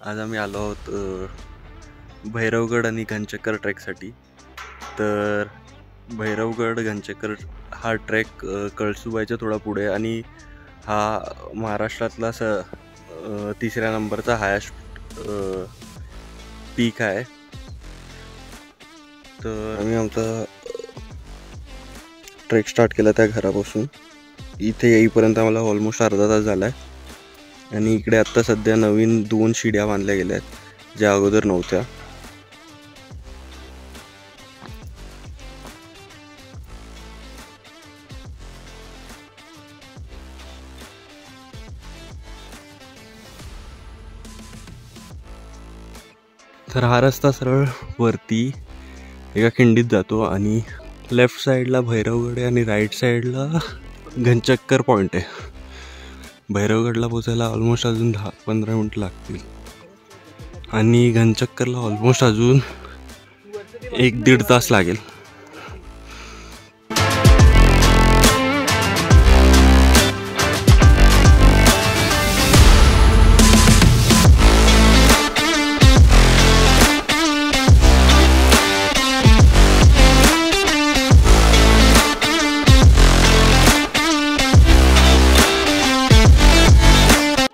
आज आम्ही आलो आहोत भैरवगड आणि घनचक्कर ट्रेकसाठी। तर भैरवगड घनचक्कर हा ट्रेक कळसुबाईच्या थोडा पुढे आणि हा महाराष्ट्रातला तिसऱ्या नंबरचा हायेस्ट पीक आहे। तर आम्ही आमचा ट्रेक स्टार्ट केला त्या घरापासून। इथे येईपर्यंत आम्हाला ऑलमोस्ट अर्धा तास झाला आहे आणि इकडे आत्ता सध्या नवीन 2 शिड्या बांधल्या गेल्या आहेत ज्या अगोदर नव्हत्या। तर हा रस्ता सरळ वरती एका खिंडीत जातो आणि लेफ्ट साईडला भैरवगड आहे आणि राईट साईडला घनचक्कर पॉइंट आहे। भैरवगडला पोचायला ऑलमोस्ट अजून 10-15 मिनिट लागतील आणि घनचक्करला ऑलमोस्ट अजून 1-1.5 तास लागेल।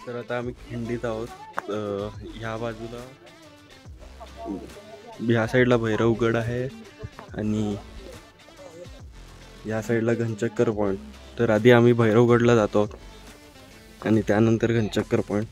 तर आता आम्ही खिंडीत आहोत। ह्या बाजूला ह्या साईडला भैरवगड आहे आणि या साईडला घनचक्कर पॉइंट। तर आधी आम्ही भैरवगडला जातो आणि त्यानंतर घनचक्कर पॉइंट।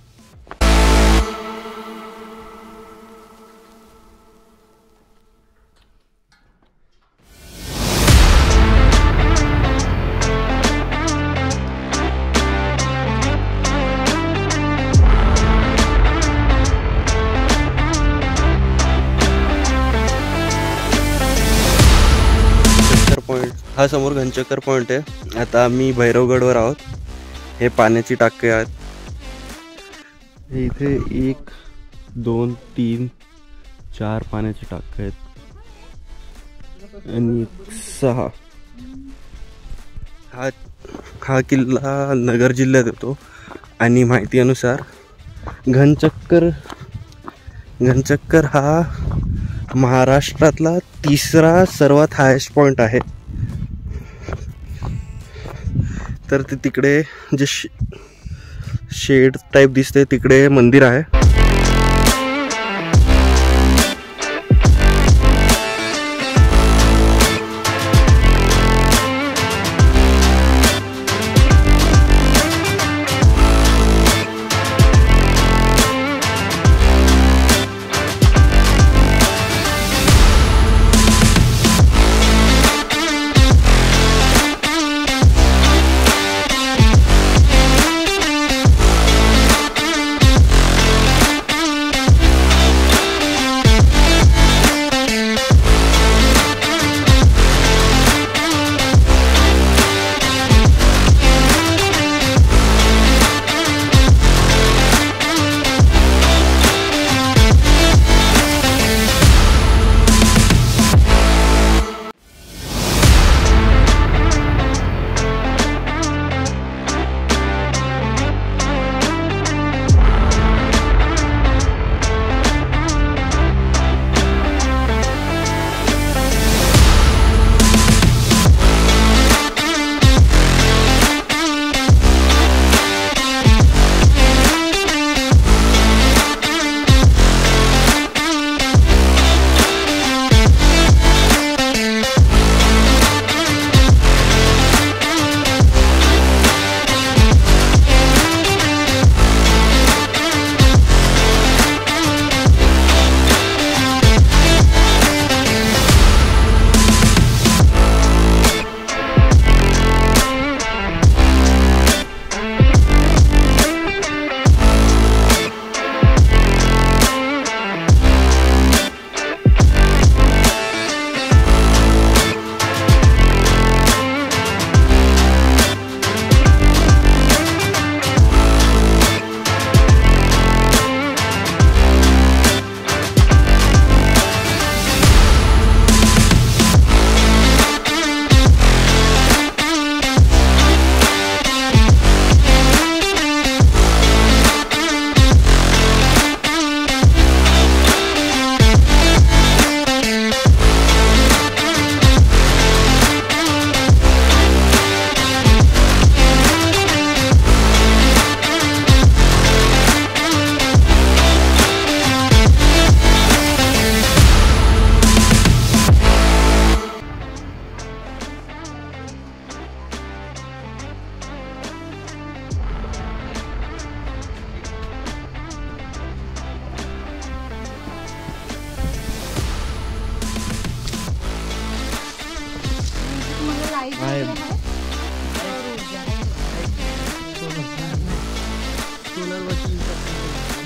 पॉइंट हा समोर घनचक्कर पॉइंट आहे। आता आम्ही भैरवगडवर आहोत। हे पाण्याची टाके आहेत। इथे 1 2 3 4 पाण्याची टाके आहेत आणि 6। हा किल्ला नगर जिल्ह्यात येतो आणि माहिती अनुसार घनचक्कर हा महाराष्ट्रातला तिसरा सर्वात हायेस्ट पॉइंट आहे। तर ते तिकडे जे शेड टाइप दिसते तिकडे मंदिर आहे।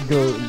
जो